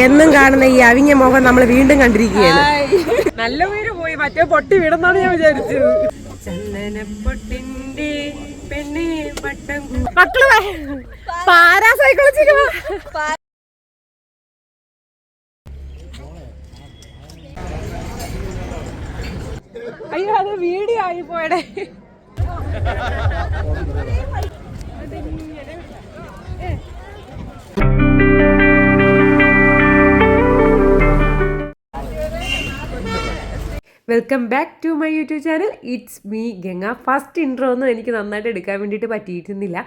എന്നും കാണുന്ന ഈ അവിഞ്ഞ മുഖം നമ്മൾ വീണ്ടും കണ്ടിരിക്കുകയാണ്. നല്ല പേര് പോയി, മറ്റേ പൊട്ടി വീടെന്നാണ് ഞാൻ വിചാരിച്ചത്. ചന്ദനപ്പൊട്ടിന്റെ പെണ്ണെ പട്ടം മക്കള് പാരാസൈക്കോളജിക്ക് അയ്യോ അത് വീഡിയോ ആയി പോയടെ. Welcome back to my YouTube channel. It's me Ganga. First intro ഒന്നും എനിക്ക് നന്നായിട്ട് എടുക്കാൻ വേണ്ടിയിട്ട് പറ്റിയിരുന്നില്ല,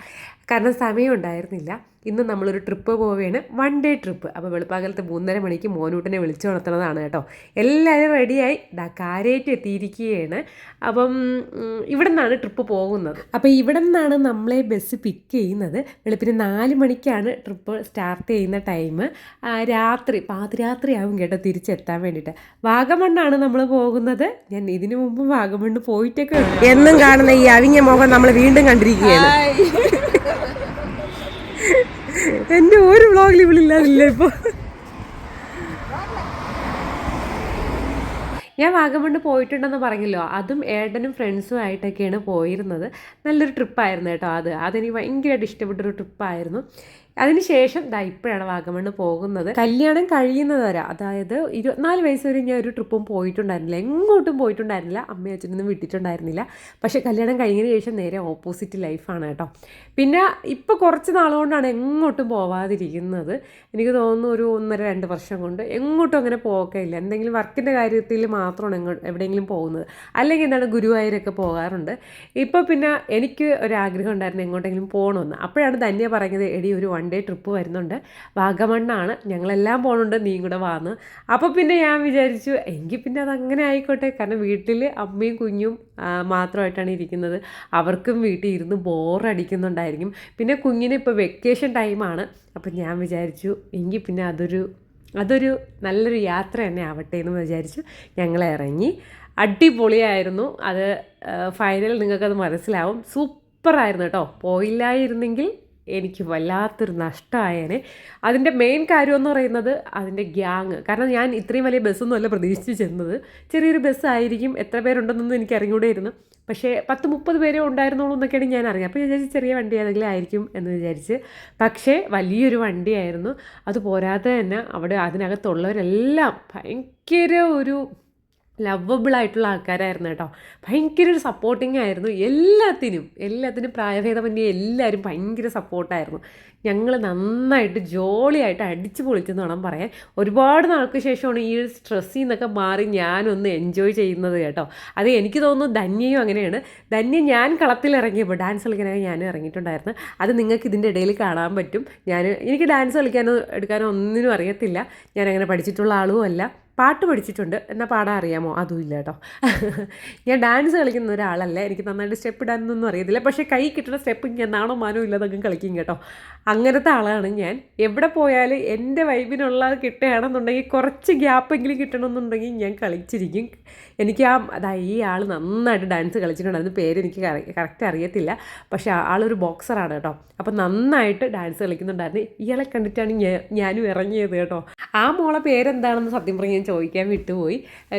കാരണം സമയം ഉണ്ടായിരുന്നില്ല. ഇന്ന് നമ്മളൊരു ട്രിപ്പ് പോവുകയാണ്, 1 ഡേ ട്രിപ്പ്. അപ്പോൾ വെളുപ്പാകലത്ത് 3:30 മണിക്ക് മോനൂട്ടനെ വിളിച്ചു ഉണർത്തുന്നതാണ് കേട്ടോ. എല്ലാവരും റെഡിയായി കാര്യമായിട്ട് എത്തിയിരിക്കുകയാണ്. അപ്പം ഇവിടെ നിന്നാണ് ട്രിപ്പ് പോകുന്നത്. അപ്പോൾ ഇവിടെ നിന്നാണ് നമ്മളെ ബസ് പിക്ക് ചെയ്യുന്നത്. വെളുപ്പിന് 4 മണിക്കാണ് ട്രിപ്പ് സ്റ്റാർട്ട് ചെയ്യുന്ന ടൈം. പാതിരാത്രിയാവും കേട്ടോ തിരിച്ചെത്താൻ വേണ്ടിയിട്ട്. വാഗമണ്ണാണ് നമ്മൾ പോകുന്നത്. ഞാൻ ഇതിനു മുമ്പ് വാഗമണ്ണ് പോയിട്ടൊക്കെ എന്നും കാണുന്ന ഈ അവിഞ്ഞ മുഖം നമ്മൾ വീണ്ടും കണ്ടിരിക്കുകയാണ്. എന്റെ ഒരു വ്ളോഗിൽ ഇവളില്ലാതില്ല. ഇപ്പോൾ ഞാൻ വാഗമണ്ണ് പോയിട്ടുണ്ടെന്ന് പറഞ്ഞല്ലോ, അതും ഏട്ടനും ഫ്രണ്ട്സും ആയിട്ടൊക്കെയാണ് പോയിരുന്നത്. നല്ലൊരു ട്രിപ്പായിരുന്നു കേട്ടോ. അതെനിക്ക് ഭയങ്കരമായിട്ട് ഇഷ്ടപ്പെട്ടൊരു ട്രിപ്പായിരുന്നു. അതിനുശേഷം ഇപ്പോഴാണ് വാഗമണ്ണ് പോകുന്നത്. കല്യാണം കഴിയുന്നത് വരെ, അതായത് 24 വയസ്സ് വരെ ഞാൻ ഒരു ട്രിപ്പും പോയിട്ടുണ്ടായിരുന്നില്ല, എങ്ങോട്ടും പോയിട്ടുണ്ടായിരുന്നില്ല, അമ്മയും അച്ഛനൊന്നും വിട്ടിട്ടുണ്ടായിരുന്നില്ല. പക്ഷേ കല്യാണം കഴിഞ്ഞതിന് ശേഷം നേരെ ഓപ്പോസിറ്റ് ലൈഫാണ് കേട്ടോ. പിന്നെ ഇപ്പോൾ കുറച്ച് നാളുകൊണ്ടാണ് എങ്ങോട്ടും പോവാതിരിക്കുന്നത്. എനിക്ക് തോന്നുന്നു ഒരു 1.5-2 വർഷം കൊണ്ട് എങ്ങോട്ടും അങ്ങനെ പോകയില്ല. എന്തെങ്കിലും വർക്കിൻ്റെ കാര്യത്തിൽ മാത്രമാണ് എവിടെയെങ്കിലും പോകുന്നത്. അല്ലെങ്കിൽ എന്താണ് ഗുരുവായൂരൊക്കെ പോകാറുണ്ട്. ഇപ്പോൾ പിന്നെ എനിക്ക് ഒരാഗ്രഹം ഉണ്ടായിരുന്നു എങ്ങോട്ടെങ്കിലും പോകണമെന്ന്. അപ്പോഴാണ് ധന്യ പറഞ്ഞത്, എടി ഒരു 1 ഡേ ട്രിപ്പ് വരുന്നുണ്ട്, വാഗമണ്ണാണ്, ഞങ്ങളെല്ലാം പോകുന്നുണ്ട്, നീ കൂടെ വാന്ന്. അപ്പോൾ പിന്നെ ഞാൻ വിചാരിച്ചു എങ്കിൽ പിന്നെ അതങ്ങനെ ആയിക്കോട്ടെ. കാരണം വീട്ടിൽ അമ്മയും കുഞ്ഞും മാത്രമായിട്ടാണ് ഇരിക്കുന്നത്. അവർക്കും വീട്ടിൽ ഇരുന്ന് ബോറടിക്കുന്നുണ്ടായിരിക്കും. പിന്നെ കുഞ്ഞിന് ഇപ്പോൾ വെക്കേഷൻ ടൈമാണ്. അപ്പം ഞാൻ വിചാരിച്ചു എങ്കിൽ പിന്നെ അതൊരു നല്ലൊരു യാത്ര തന്നെ ആവട്ടെ എന്ന് വിചാരിച്ചു ഞങ്ങൾ ഇറങ്ങി. അടിപൊളിയായിരുന്നു. അത് ഫൈനൽ നിങ്ങൾക്കത് മനസ്സിലാവും. സൂപ്പറായിരുന്നു കേട്ടോ. പോയില്ലായിരുന്നെങ്കിൽ എനിക്ക് വല്ലാത്തൊരു നഷ്ടമായേനെ. അതിൻ്റെ മെയിൻ കാര്യമെന്ന് പറയുന്നത് അതിൻ്റെ ഗ്യാങ്. കാരണം ഞാൻ ഇത്രയും വലിയ ബസ്സൊന്നും അല്ല പ്രതീക്ഷിച്ച് ചെന്നത്. ചെറിയൊരു ബസ്സായിരിക്കും, എത്ര പേരുണ്ടെന്നൊന്നും എനിക്ക് അറിഞ്ഞുകൂടെയിരുന്നു. പക്ഷേ 10-30 പേരേ ഉണ്ടായിരുന്നുള്ളൂ എന്നൊക്കെയാണ് ഞാൻ അറിയാം. അപ്പോൾ ഞാൻ വിചാരിച്ച് ചെറിയ വണ്ടി ഏതെങ്കിലും ആയിരിക്കും എന്ന് വിചാരിച്ച്. പക്ഷേ വലിയൊരു വണ്ടിയായിരുന്നു. അത് പോരാതെ തന്നെ അവിടെ അതിനകത്തുള്ളവരെല്ലാം ഭയങ്കര ഒരു ലവബിളായിട്ടുള്ള ആൾക്കാരായിരുന്നു കേട്ടോ. ഭയങ്കര ഒരു സപ്പോർട്ടിങ് ആയിരുന്നു എല്ലാത്തിനും പ്രായഭേദമന്യേ എല്ലാവരും ഭയങ്കര സപ്പോർട്ടായിരുന്നു. ഞങ്ങൾ നന്നായിട്ട് ജോളിയായിട്ട് അടിച്ചു പൊളിച്ചെന്ന് വേണം പറയാൻ. ഒരുപാട് നാൾക്ക് ശേഷമാണ് ഈ ഒരു സ്ട്രെസ്സിൽ നിന്നൊക്കെ മാറി ഞാനൊന്ന് എൻജോയ് ചെയ്യുന്നത് കേട്ടോ. അത് എനിക്ക് തോന്നുന്നു ധന്യയും അങ്ങനെയാണ്. ധന്യ ഞാൻ കളത്തിലിറങ്ങിയപ്പോൾ ഡാൻസ് കളിക്കാനൊക്കെ ഞാനും ഇറങ്ങിയിട്ടുണ്ടായിരുന്നു. അത് നിങ്ങൾക്ക് ഇതിൻ്റെ ഇടയിൽ കാണാൻ പറ്റും. എനിക്ക് ഡാൻസ് കളിക്കാനോ എടുക്കാനോ ഒന്നിനും അറിയത്തില്ല. ഞാനങ്ങനെ പഠിച്ചിട്ടുള്ള ആളും അല്ല. പാട്ട് പഠിച്ചിട്ടുണ്ട്, എന്നാൽ പാടാൻ അറിയാമോ? അതുമില്ല കേട്ടോ. ഞാൻ ഡാൻസ് കളിക്കുന്ന ഒരാളല്ല. എനിക്ക് നന്നായിട്ട് സ്റ്റെപ്പ് ഇടാനൊന്നും അറിയത്തില്ല. പക്ഷേ കൈ കിട്ടുന്ന സ്റ്റെപ്പ് ഞാൻ നാണോ മാനോ ഇല്ലാതൊക്കെ കളിക്കും കേട്ടോ. അങ്ങനത്തെ ആളാണ് ഞാൻ. എവിടെ പോയാലും എൻ്റെ വൈബിനുള്ളത് കിട്ടുകയാണെന്നുണ്ടെങ്കിൽ, കുറച്ച് ഗ്യാപ്പെങ്കിലും കിട്ടണമെന്നുണ്ടെങ്കിൽ ഞാൻ കളിച്ചിരിക്കും. എനിക്ക് ഈ ആൾ നന്നായിട്ട് ഡാൻസ് കളിച്ചിട്ടുണ്ടായിരുന്നു. പേരെനിക്ക് കറക്റ്റ് അറിയത്തില്ല. പക്ഷേ ആളൊരു ബോക്സറാണ് കേട്ടോ. അപ്പം നന്നായിട്ട് ഡാൻസ് കളിക്കുന്നുണ്ടായിരുന്നു. ഇയാളെ കണ്ടിട്ടാണ് ഞാനും ഇറങ്ങിയത് കേട്ടോ. ആ മോളെ പേരെന്താണെന്ന് സത്യം പറഞ്ഞ് ഞാൻ ചോദിക്കാൻ വിട്ടുപോയി.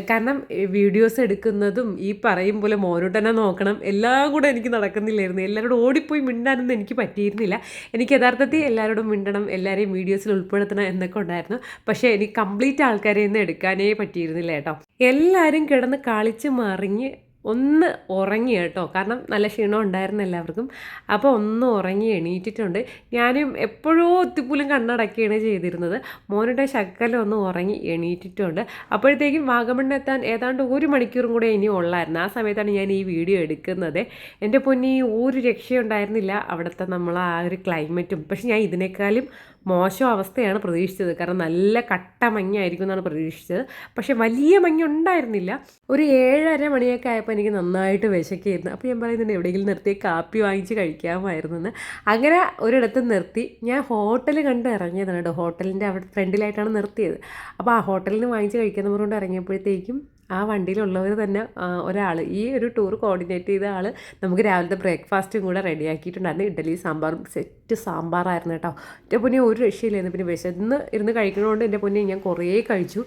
കാരണം വീഡിയോസ് എടുക്കുന്നതും ഈ പറയും പോലെ മോനോട്ടനെ നോക്കണം എല്ലാം കൂടെ എനിക്ക് നടക്കുന്നില്ലായിരുന്നു. എല്ലാവരോടും ഓടിപ്പോയി മിണ്ടാനൊന്നും എനിക്ക് പറ്റിയിരുന്നില്ല. എനിക്ക് യഥാർത്ഥത്തിൽ എല്ലാവരോടും മിണ്ടണം, എല്ലാവരെയും വീഡിയോസിൽ ഉൾപ്പെടുത്തണം എന്നൊക്കെ ഉണ്ടായിരുന്നു. പക്ഷേ എനിക്ക് കംപ്ലീറ്റ് ആൾക്കാരെ ഒന്നും എടുക്കാനേ പറ്റിയിരുന്നില്ല കേട്ടോ. എല്ലാവരും കിടന്ന് കളിച്ച് മറിഞ്ഞ് ഒന്ന് ഉറങ്ങി കേട്ടോ. കാരണം നല്ല ക്ഷീണം ഉണ്ടായിരുന്നു എല്ലാവർക്കും. അപ്പോൾ ഒന്ന് ഉറങ്ങി എണീറ്റിട്ടുണ്ട്. ഞാനും എപ്പോഴോ ഒത്തിപ്പോലും കണ്ണടക്കുകയാണ് ചെയ്തിരുന്നത്. മോനുടെ ശക്കലം ഒന്ന് ഉറങ്ങി എണീറ്റിട്ടുണ്ട്. അപ്പോഴത്തേക്കും വാഗമണ്ണെത്താൻ ഏതാണ്ട് 1 മണിക്കൂറും കൂടെ ഇനി ഉള്ളായിരുന്നു. ആ സമയത്താണ് ഞാൻ ഈ വീഡിയോ എടുക്കുന്നത്. എൻ്റെ പൊന്നി ഒരു രക്ഷയുണ്ടായിരുന്നില്ല അവിടുത്തെ ആ ഒരു ക്ലൈമറ്റും. പക്ഷെ ഞാൻ ഇതിനേക്കാളും മോശം അവസ്ഥയാണ് പ്രതീക്ഷിച്ചത്. കാരണം നല്ല കട്ട മഞ്ഞായിരിക്കും എന്നാണ് പ്രതീക്ഷിച്ചത്. പക്ഷെ വലിയ മഞ്ഞുണ്ടായിരുന്നില്ല. ഒരു 7:30 മണിയൊക്കെ ആയപ്പോൾ എനിക്ക് നന്നായിട്ട് വിശക്കായിരുന്നു. അപ്പോൾ ഞാൻ പറയുന്നുണ്ട് എവിടെയെങ്കിലും നിർത്തി കാപ്പി വാങ്ങിച്ച് കഴിക്കാമായിരുന്നെന്ന്. അങ്ങനെ ഒരിടത്ത് നിർത്തി. ഞാൻ ഹോട്ടൽ കണ്ട് ഇറങ്ങിയതാണ് കേട്ടോ. ഹോട്ടലിൻ്റെ അവിടെ ഫ്രണ്ടിലായിട്ടാണ് നിർത്തിയത്. അപ്പോൾ ആ ഹോട്ടലിൽ നിന്ന് വാങ്ങിച്ച് കഴിക്കുന്ന പറഞ്ഞുകൊണ്ട് ഇറങ്ങിയപ്പോഴത്തേക്കും ആ വണ്ടിയിലുള്ളവർ തന്നെ ഒരാൾ, ഈ ഒരു ടൂർ കോർഡിനേറ്റ് ചെയ്ത ആൾ നമുക്ക് രാവിലത്തെ ബ്രേക്ക്ഫാസ്റ്റും കൂടെ റെഡിയാക്കിയിട്ടുണ്ടായിരുന്നു. ഇഡ്ഡലി സാമ്പാറും സെറ്റ് സാമ്പാറായിരുന്നു കേട്ടോ. എൻ്റെ പൊന്നെ ഒരു രക്ഷയില്ലായിരുന്നു. പിന്നെ വിശന്ന് ഇരുന്ന് കഴിക്കണതുകൊണ്ട് എൻ്റെ പൊന്നെ ഞാൻ കുറേ കഴിച്ചു.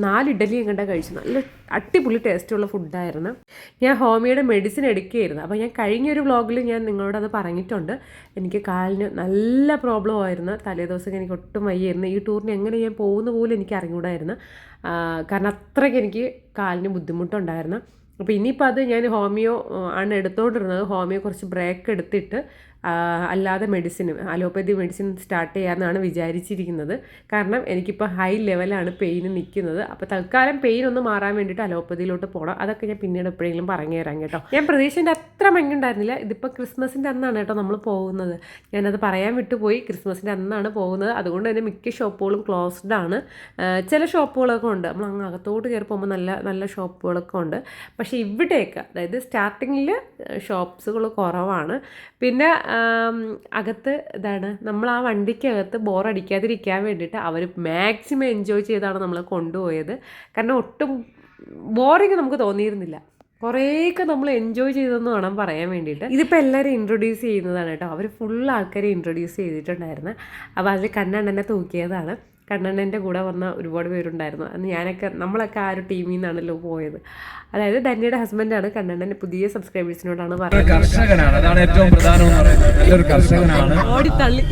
4 ഇഡ്ഡലിയും കണ്ട കഴിച്ചു. നല്ല അടിപൊളി ടേസ്റ്റുള്ള ഫുഡായിരുന്നു. ഞാൻ ഹോമിയോയുടെ മെഡിസിൻ എടുക്കുകയായിരുന്നു. അപ്പോൾ ഞാൻ കഴിഞ്ഞൊരു വ്ളോഗിൽ ഞാൻ നിങ്ങളോട് അത് പറഞ്ഞിട്ടുണ്ട്. എനിക്ക് കാലിന് നല്ല പ്രോബ്ലം ആയിരുന്നു. തലേദിവസം എനിക്ക് ഒട്ടും വയ്യായിരുന്നു. ഈ ടൂറിന് എങ്ങനെ ഞാൻ പോകുന്ന പോലും എനിക്ക് അറിഞ്ഞുകൂടായിരുന്നു. കാരണം അത്രയ്ക്ക് എനിക്ക് കാലിന് ബുദ്ധിമുട്ടുണ്ടായിരുന്നു. അപ്പോൾ ഇനിയിപ്പോൾ അത് ഞാൻ ഹോമിയോ ആണ് എടുത്തുകൊണ്ടിരുന്നത്. ഹോമിയോ കുറച്ച് ബ്രേക്ക് എടുത്തിട്ട് അല്ലാതെ അലോപ്പതി മെഡിസിൻ സ്റ്റാർട്ട് ചെയ്യാമെന്നാണ് വിചാരിച്ചിരിക്കുന്നത്. കാരണം എനിക്കിപ്പോൾ ഹൈ ലെവലാണ് പെയിൻ നിൽക്കുന്നത്. അപ്പോൾ തൽക്കാലം പെയിൻ ഒന്ന് മാറാൻ വേണ്ടിയിട്ട് അലോപ്പതിയിലോട്ട് പോകണം. അതൊക്കെ ഞാൻ പിന്നീട് എപ്പോഴെങ്കിലും പറഞ്ഞു തരാം കേട്ടോ. ഞാൻ പ്രതീക്ഷേൻ്റെ അത്ര ഭംഗിയുണ്ടായിരുന്നില്ല. ഇതിപ്പോൾ ക്രിസ്മസിൻ്റെ അന്നാണ് കേട്ടോ നമ്മൾ പോകുന്നത്. ഞാനത് പറയാൻ വിട്ടുപോയി. ക്രിസ്മസിൻ്റെ അന്നാണ് പോകുന്നത്. അതുകൊണ്ട് തന്നെ മിക്ക ഷോപ്പുകളും ക്ലോസ്ഡ് ആണ്. ചില ഷോപ്പുകളൊക്കെ ഉണ്ട്. നമ്മൾ അങ്ങ് അകത്തോട്ട് കയറി പോകുമ്പോൾ നല്ല നല്ല ഷോപ്പുകളൊക്കെ ഉണ്ട്. പക്ഷേ ഇവിടെയൊക്കെ, അതായത് സ്റ്റാർട്ടിങ്ങിൽ ഷോപ്സുകൾ കുറവാണ്. പിന്നെ അകത്ത് നമ്മൾ ആ വണ്ടിക്കകത്ത് ബോറടിക്കാതിരിക്കാൻ വേണ്ടിയിട്ട് അവർ മാക്സിമം എൻജോയ് ചെയ്താണ് നമ്മളെ കൊണ്ടുപോയത്. കാരണം ഒട്ടും ബോറിങ് നമുക്ക് തോന്നിയിരുന്നില്ല. കുറേയൊക്കെ നമ്മൾ എൻജോയ് ചെയ്തെന്ന് വേണം പറയാൻ വേണ്ടിയിട്ട്. ഇതിപ്പോൾ എല്ലാവരും ഇൻട്രൊഡ്യൂസ് ചെയ്യുന്നതാണ് കേട്ടോ. അവർ ഫുൾ ആൾക്കാരെ ഇൻട്രൊഡ്യൂസ് ചെയ്തിട്ടുണ്ടായിരുന്നു. അപ്പോൾ അതിൽ കണ്ണണ്ണനെ തൂക്കിയതാണ്. കണ്ണണ്ണൻ്റെ കൂടെ വന്ന ഒരുപാട് പേരുണ്ടായിരുന്നു. അന്ന് നമ്മളൊക്കെ ആ ഒരു ടീമിൽ നിന്നാണല്ലോ പോയത്. അതായത് ധന്യയുടെ ഹസ്ബൻഡാണ് കണ്ണണ്ണൻ്റെ. പുതിയ സബ്സ്ക്രൈബേഴ്സിനോടാണ് പറയുന്നത്. കർഷകനാണ്, അതാണ് ഏറ്റവും പ്രധാനം. നല്ലൊരു കർഷകനാണ്. ഓടിത്തള്ളി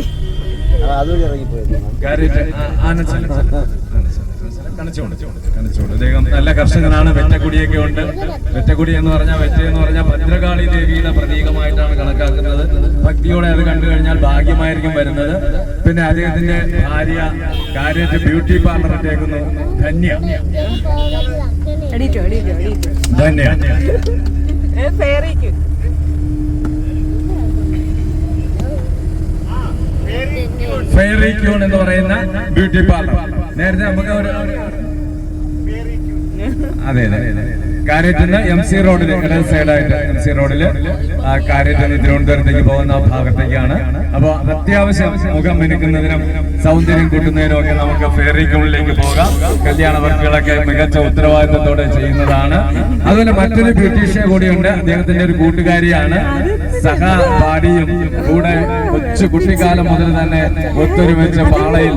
അദ്ദേഹം നല്ല കർഷകനാണ്. വെറ്റക്കുടിയൊക്കെ ഉണ്ട്. വെറ്റക്കുടി എന്ന് പറഞ്ഞാൽ ഭദ്രകാളി ദേവിയുടെ പ്രതീകമായിട്ടാണ് കണക്കാക്കുന്നത്. ഭക്തിയോടെ അത് കണ്ടു കഴിഞ്ഞാൽ ഭാഗ്യമായിരിക്കും വരുന്നത്. പിന്നെ അദ്ദേഹത്തിന്റെ ഭാര്യ കാര്യമായിട്ട് ബ്യൂട്ടി പാർലർ ഇട്ടേക്കുന്നു. ധന്യ ഫെയറി ക്യൂൺ എന്ന് പറയുന്ന ബ്യൂട്ടി പാർലർ. നേരത്തെ നമുക്ക് അതെ കാര്യത്തിന് MC റോഡിൽ ഇടത് സൈഡായിട്ട് MC റോഡില് കാര്യത്തിന് തിരുവനന്തപുരത്തേക്ക് പോകുന്ന ഭാഗത്തേക്കാണ്. അപ്പൊ അത്യാവശ്യം മുഖം മിനുക്കുന്നതിനും സൗന്ദര്യം കൂട്ടുന്നതിനും ഒക്കെ നമുക്ക് ഫെയറി ക്യൂണിലേക്ക് പോകാം. കല്യാണ വർക്കുകളൊക്കെ മികച്ച ഉത്തരവാദിത്തത്തോടെ ചെയ്യുന്നതാണ്. അതുപോലെ മറ്റൊരു ബ്യൂട്ടീഷ്യൻ കൂടിയുണ്ട്. അദ്ദേഹത്തിന്റെ ഒരു കൂട്ടുകാരിയാണ്. സഹപാഠിയും കൂടെ കുട്ടിക്കാലം മുതൽ തന്നെ ഒത്തൊരുമിച്ച് പാളയിൽ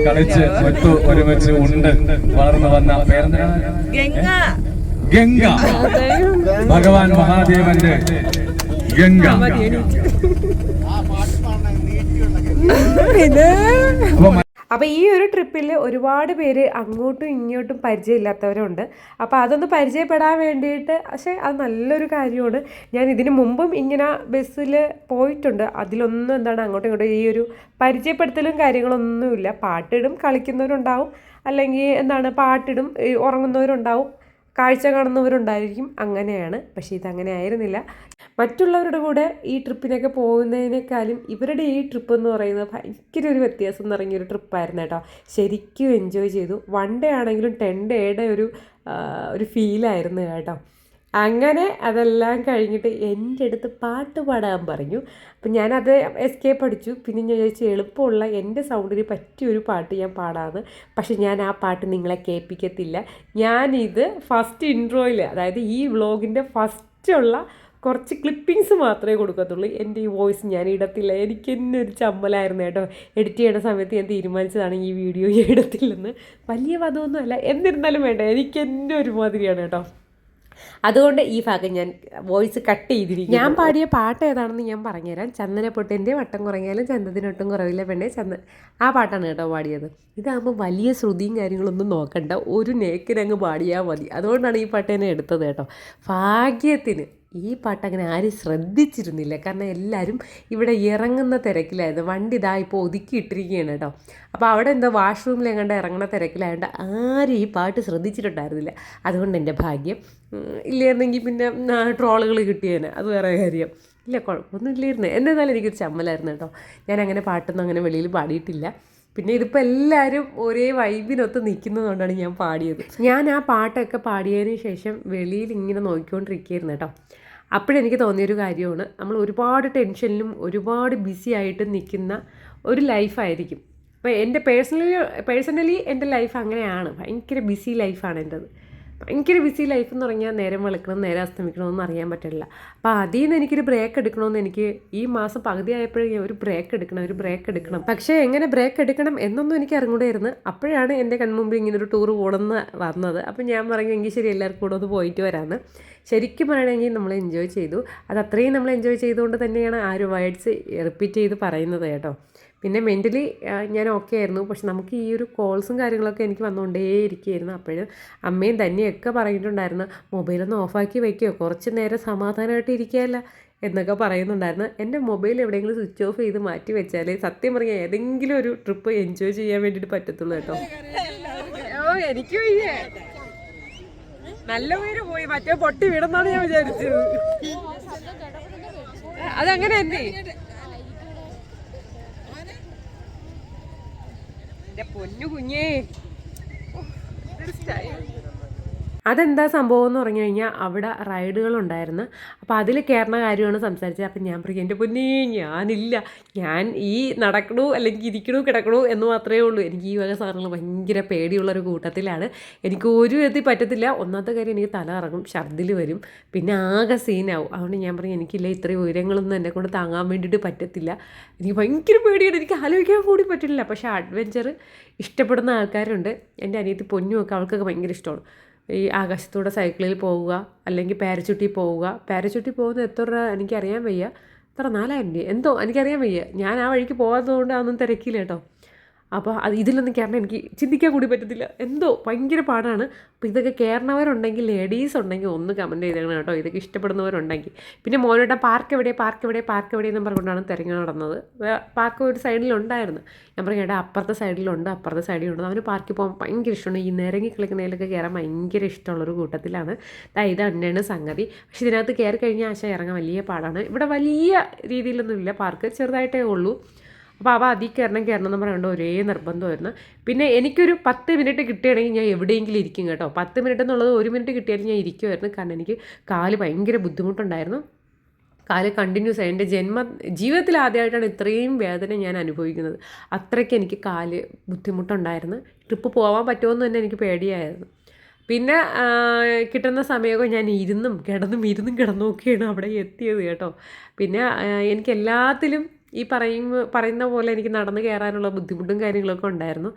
കളിച്ച് ഒരുമിച്ച് ഉണ്ട് വളർന്നു വന്ന പേരെന്താണ്? ഗംഗ. ഭഗവാൻ മഹാദേവന്റെ ഗംഗ. അപ്പോൾ ഈ ഒരു ട്രിപ്പിൽ ഒരുപാട് പേര് അങ്ങോട്ടും ഇങ്ങോട്ടും പരിചയമില്ലാത്തവരുണ്ട്. അപ്പോൾ അതൊന്ന് പരിചയപ്പെടാൻ വേണ്ടിയിട്ട്, പക്ഷേ അത് നല്ലൊരു കാര്യമാണ്. ഞാൻ ഇതിന് മുമ്പും ഇങ്ങനെ ബസ്സിൽ പോയിട്ടുണ്ട്. അതിലൊന്നും അങ്ങോട്ടും ഇങ്ങോട്ടും ഈ ഒരു പരിചയപ്പെടുത്തലും കാര്യങ്ങളൊന്നുമില്ല. പാട്ടിടും, കളിക്കുന്നവരുണ്ടാവും, അല്ലെങ്കിൽ പാട്ടിടും, ഉറങ്ങുന്നവരുണ്ടാവും, കാഴ്ച കാണുന്നവരുണ്ടായിരിക്കും. അങ്ങനെയാണ്. പക്ഷേ ഇതങ്ങനെ ആയിരുന്നില്ല. മറ്റുള്ളവരുടെ കൂടെ ഈ ട്രിപ്പിനൊക്കെ പോകുന്നതിനേക്കാളും ഇവരുടെ ഈ ട്രിപ്പ് എന്ന് പറയുന്നത് ഭയങ്കര ഒരു വ്യത്യാസം നിറങ്ങിയൊരു ട്രിപ്പായിരുന്നു കേട്ടോ. ശരിക്കും എൻജോയ് ചെയ്തു. 1 ഡേ ആണെങ്കിലും 10 ഡേയുടെ ഒരു ഫീലായിരുന്നു കേട്ടോ. അങ്ങനെ അതെല്ലാം കഴിഞ്ഞിട്ട് എൻ്റെ അടുത്ത് പാട്ട് പാടാൻ പറഞ്ഞു. അപ്പം ഞാനത് എസ്കേപ്പ് അടിച്ചു. പിന്നെ ഞാൻ ചോദിച്ചു എളുപ്പമുള്ള എൻ്റെ സൗണ്ടിന് പറ്റിയൊരു പാട്ട് ഞാൻ പാടാമെന്ന്. പക്ഷെ ഞാൻ ആ പാട്ട് നിങ്ങളെ കേൾപ്പിക്കത്തില്ല. ഞാനിത് ഫസ്റ്റ് ഇൻട്രോയിൽ, അതായത് ഈ വ്ളോഗിൻ്റെ ഫസ്റ്റുള്ള കുറച്ച് ക്ലിപ്പിങ്സ് മാത്രമേ കൊടുക്കത്തുള്ളൂ. എൻ്റെ ഈ വോയിസ് ഞാൻ ഇടത്തില്ല. എനിക്ക് തന്നെ ഒരു ചമ്മലായിരുന്നു കേട്ടോ. എഡിറ്റ് ചെയ്യുന്ന സമയത്ത് ഞാൻ തീരുമാനിച്ചതാണ് ഈ വീഡിയോ ഇടത്തില്ലെന്ന്. വലിയ പദമൊന്നുമല്ല, എന്നിരുന്നാലും വേണ്ട, എനിക്ക് തന്നെ ഒരുമാതിരിയാണ് കേട്ടോ. അതുകൊണ്ട് ഈ ഭാഗം ഞാൻ വോയിസ് കട്ട് ചെയ്തിരിക്കും. ഞാൻ പാടിയ പാട്ട് ഏതാണെന്ന് ഞാൻ പറഞ്ഞുതരാം. ചന്ദനപ്പൊട്ടിൻ്റെ വട്ടം കുറഞ്ഞാലും ചന്തത്തിനൊട്ടും കുറവില്ല പെണ്ണെ ആ പാട്ടാണ് കേട്ടോ പാടിയത്. ഇതാകുമ്പോൾ വലിയ ശ്രുതിയും കാര്യങ്ങളൊന്നും നോക്കണ്ട, ഒരു നേക്കിനങ്ങ് പാടിയാൽ മതി. അതുകൊണ്ടാണ് ഈ പാട്ട് തന്നെ എടുത്തത് കേട്ടോ. ഭാഗ്യത്തിന് ഈ പാട്ട് അങ്ങനെ ആരും ശ്രദ്ധിച്ചിരുന്നില്ല. കാരണം എല്ലാവരും ഇവിടെ ഇറങ്ങുന്ന തിരക്കിലായിരുന്നു. വണ്ടി ഇതാ ഇപ്പോൾ ഒതുക്കിയിട്ടിരിക്കുകയാണ് കേട്ടോ. അപ്പോൾ അവിടെ എന്തോ വാഷ്റൂമിൽ എങ്ങാണ്ട് ഇറങ്ങുന്ന തിരക്കിലായതുകൊണ്ട് ആരും ഈ പാട്ട് ശ്രദ്ധിച്ചിട്ടുണ്ടായിരുന്നില്ല. അതുകൊണ്ട് എൻ്റെ ഭാഗ്യം. ഇല്ലായിരുന്നെങ്കിൽ പിന്നെ ട്രോളുകൾ കിട്ടിയേനെ, അത് വേറെ കാര്യം. ഇല്ല, കുഴപ്പമൊന്നും ഇല്ലായിരുന്നു. എന്നാലും എനിക്കൊരു ചമ്മലായിരുന്നു കേട്ടോ. ഞാൻ അങ്ങനെ പാട്ടൊന്നും അങ്ങനെ വെളിയിൽ പാടിയിട്ടില്ല. പിന്നെ ഇതിപ്പോൾ എല്ലാവരും ഒരേ വൈബിനൊത്ത് നിൽക്കുന്നതുകൊണ്ടാണ് ഞാൻ പാടിയത്. ഞാൻ ആ പാട്ടൊക്കെ പാടിയതിന് ശേഷം വെളിയിൽ ഇങ്ങനെ നോക്കിക്കൊണ്ടിരിക്കുകയായിരുന്നു കേട്ടോ. അപ്പോഴെനിക്ക് തോന്നിയൊരു കാര്യമാണ്, നമ്മൾ ഒരുപാട് ടെൻഷനിലും ഒരുപാട് ബിസി ആയിട്ട് നിൽക്കുന്ന ഒരു ലൈഫായിരിക്കും. അപ്പോൾ എൻ്റെ പേഴ്സണലി എൻ്റെ ലൈഫ് അങ്ങനെയാണ്. ഭയങ്കര ബിസി ലൈഫാണ് എൻ്റെത്. ഭയങ്കര ബിസി ലൈഫ് എന്ന് പറഞ്ഞാൽ നേരം വെളുക്കണം നേരെ അസ്തമിക്കണമെന്ന് അറിയാൻ പറ്റില്ല. അപ്പോൾ അതിൽ നിന്ന് എനിക്കൊരു ബ്രേക്ക് എടുക്കണമെന്ന് എനിക്ക് ഈ മാസം പകുതി ആയപ്പോഴേ ഒരു ബ്രേക്ക് എടുക്കണം. പക്ഷേ എങ്ങനെ ബ്രേക്ക് എടുക്കണം എന്നൊന്നും എനിക്ക് അറിഞ്ഞൂടായിരുന്നു. അപ്പോഴാണ് എൻ്റെ കൺമുമ്പിൽ ഇങ്ങനൊരു ടൂർ പോകണമെന്ന് വന്നത്. അപ്പം ഞാൻ പറഞ്ഞു എങ്കിൽ ശരി എല്ലാവർക്കും കൂടെ ഒന്ന് പോയിട്ട് വരാമെന്ന്. ശരിക്കും പറയണമെങ്കിൽ നമ്മൾ എൻജോയ് ചെയ്തു. അത് അത്രയും നമ്മൾ എൻജോയ് ചെയ്തുകൊണ്ട് തന്നെയാണ് ആ ഒരു വേർഡ്സ് റിപ്പീറ്റ് ചെയ്ത് പറയുന്നത് കേട്ടോ. പിന്നെ മെൻ്റലി ഞാൻ ഓക്കെ ആയിരുന്നു. പക്ഷെ നമുക്ക് ഈ ഒരു കോൾസും കാര്യങ്ങളൊക്കെ എനിക്ക് വന്നുകൊണ്ടേയിരിക്കുകയായിരുന്നു. അപ്പോഴും അമ്മയും തന്നെയൊക്കെ പറഞ്ഞിട്ടുണ്ടായിരുന്നു, മൊബൈലൊന്ന് ഓഫാക്കി വയ്ക്കുമോ, കുറച്ച് നേരം സമാധാനമായിട്ട് ഇരിക്കുകയല്ല എന്നൊക്കെ പറയുന്നുണ്ടായിരുന്നു. എൻ്റെ മൊബൈൽ എവിടെയെങ്കിലും സ്വിച്ച് ഓഫ് ചെയ്ത് മാറ്റി വെച്ചാൽ സത്യം പറഞ്ഞാൽ ഏതെങ്കിലും ഒരു ട്രിപ്പ് എൻജോയ് ചെയ്യാൻ വേണ്ടിയിട്ട് പറ്റത്തുള്ളൂ കേട്ടോ. എനിക്ക് വയ്യേ, നല്ല പേര് പോയി, മറ്റേ പൊട്ടി വീടെന്നാണ് ഞാൻ വിചാരിച്ചത്. അതങ്ങനെ തന്നെ എൻ്റെ പൊന്നു കുഞ്ഞേ. അതെന്താ സംഭവം എന്ന് പറഞ്ഞു കഴിഞ്ഞാൽ അവിടെ റൈഡുകളുണ്ടായിരുന്നു. അപ്പോൾ അതിൽ കയറുന്ന കാര്യമാണ് സംസാരിച്ചത്. അപ്പം ഞാൻ പറയും എൻ്റെ പൊന്നേ ഞാനില്ല, ഞാൻ ഈ നടക്കണു അല്ലെങ്കിൽ ഇരിക്കണു കിടക്കണു എന്ന് മാത്രമേ ഉള്ളൂ. എനിക്ക് ഈ വക സാധനങ്ങൾ ഭയങ്കര പേടിയുള്ളൊരു കൂട്ടത്തിലാണ്. എനിക്ക് ഒരു വിധത്തിൽ പറ്റത്തില്ല. ഒന്നാമത്തെ കാര്യം എനിക്ക് തല ഇറങ്ങും, ഛർദിൽ വരും, പിന്നെ ആകെ സീനാവും. അതുകൊണ്ട് ഞാൻ പറയും എനിക്കില്ല, ഇത്രയും ഉയരങ്ങളൊന്നും എന്നെ കൊണ്ട് താങ്ങാൻ വേണ്ടിയിട്ട് പറ്റത്തില്ല. എനിക്ക് ഭയങ്കര പേടിയാണ്, എനിക്ക് ആലോചിക്കാൻ കൂടി പറ്റില്ല. പക്ഷേ അഡ്വഞ്ചർ ഇഷ്ടപ്പെടുന്ന ആൾക്കാരുണ്ട്. എൻ്റെ അനിയത്തി പൊന്നുമൊക്കെ അവൾക്കൊക്കെ ഭയങ്കര ഇഷ്ടമാണ് ഈ ആകാശത്തൂടെ സൈക്കിളിൽ പോവുക, അല്ലെങ്കിൽ പാരച്യൂട്ടിൽ പോവുക. പാരച്യൂട്ടിൽ പോകുന്നത് എത്ര രൂപ എനിക്കറിയാൻ വയ്യ, എത്ര 4000 രൂപ എന്തോ എനിക്കറിയാൻ വയ്യ. ഞാൻ ആ വഴിക്ക് പോകാത്തതുകൊണ്ട് അതൊന്നും തിരക്കില്ല കേട്ടോ. അപ്പോൾ ഇതിലൊന്നും കയറണം എനിക്ക് ചിന്തിക്കാൻ കൂടി പറ്റത്തില്ല, എന്തോ ഭയങ്കര പാടാണ്. അപ്പോൾ ഇതൊക്കെ കയറണവരുണ്ടെങ്കിൽ ലേഡീസ് ഉണ്ടെങ്കിൽ ഒന്ന് കമൻറ്റ് ചെയ്തേക്കണം കേട്ടോ, ഇതൊക്കെ ഇഷ്ടപ്പെടുന്നവരുണ്ടെങ്കിൽ. പിന്നെ മോനോട്ട പാർക്ക് എവിടെ എന്നും പറഞ്ഞുകൊണ്ടാണ് തിരഞ്ഞു നടന്നത്. പാർക്ക് ഒരു സൈഡിലുണ്ടായിരുന്നു. ഞാൻ പറഞ്ഞു ഏട്ടാ അപ്പുറത്തെ സൈഡിലുണ്ട്. അവന് പാർക്കിൽ പോകാൻ ഭയങ്കര ഇഷ്ടമാണ്. ഈ നിരങ്ങി കളിക്കുന്നതിലൊക്കെ കയറാൻ ഭയങ്കര ഇഷ്ടമുള്ളൊരു കൂട്ടത്തിലാണ്. ഇത് തന്നെയാണ് സംഗതി. പക്ഷേ ഇതിനകത്ത് കയറി കഴിഞ്ഞാൽ ആശ ഇറങ്ങാൻ വലിയ പാടാണ്. ഇവിടെ വലിയ രീതിയിലൊന്നുമില്ല, പാർക്ക് ചെറുതായിട്ടേ ഉള്ളൂ. അപ്പോൾ അവ അതിൽ കയറണം എന്ന് പറയുന്നത് ഒരേ നിർബന്ധമായിരുന്നു. പിന്നെ എനിക്കൊരു 10 മിനിറ്റ് കിട്ടുകയാണെങ്കിൽ ഞാൻ എവിടെയെങ്കിലും ഇരിക്കും കേട്ടോ. 10 മിനിറ്റ് എന്നുള്ളത് 1 മിനിറ്റ് കിട്ടിയാലും ഞാൻ ഇരിക്കുമായിരുന്നു. കാരണം എനിക്ക് കാല് ഭയങ്കര ബുദ്ധിമുട്ടുണ്ടായിരുന്നു. കാല് കണ്ടിന്യൂസ് ആയി എൻ്റെ ജീവിതത്തിൽ ആദ്യമായിട്ടാണ് ഇത്രയും വേദന ഞാൻ അനുഭവിക്കുന്നത്. അത്രയ്ക്ക് എനിക്ക് കാല് ബുദ്ധിമുട്ടുണ്ടായിരുന്നു. ട്രിപ്പ് പോകാൻ പറ്റുമെന്ന് തന്നെ എനിക്ക് പേടിയായിരുന്നു. പിന്നെ കിട്ടുന്ന സമയമൊക്കെ ഞാൻ ഇരുന്നും കിടന്നുമൊക്കെയാണ് അവിടെ എത്തിയത് കേട്ടോ. പിന്നെ എനിക്ക് എല്ലാത്തിലും ഈ പറയുന്ന പോലെ എനിക്ക് നടന്ന് കയറാനുള്ള ബുദ്ധിമുട്ടും കാര്യങ്ങളൊക്കെ ഉണ്ടായിരുന്നു.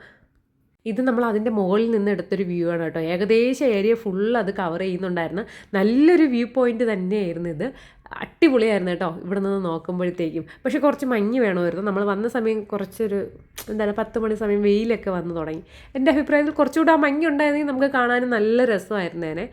ഇത് നമ്മൾ അതിൻ്റെ മുകളിൽ നിന്ന് എടുത്തൊരു വ്യൂ ആണ് കേട്ടോ. ഏകദേശം ഏരിയ ഫുൾ അത് കവർ ചെയ്യുന്നുണ്ടായിരുന്നു. നല്ലൊരു വ്യൂ പോയിൻ്റ് തന്നെയായിരുന്നു ഇത്. അടിപൊളിയായിരുന്നു കേട്ടോ ഇവിടെ നിന്ന് നോക്കുമ്പോഴത്തേക്കും. പക്ഷേ കുറച്ച് മഞ്ഞ് വേണമായിരുന്നു. നമ്മൾ വന്ന സമയം കുറച്ചൊരു 10 മണി സമയം വെയിലൊക്കെ വന്നു തുടങ്ങി. എൻ്റെ അഭിപ്രായത്തിൽ കുറച്ചുകൂടെ ആ മഞ്ഞ് ഉണ്ടായിരുന്നെങ്കിൽ നമുക്ക് കാണാനും നല്ല രസമായിരുന്നേനെ.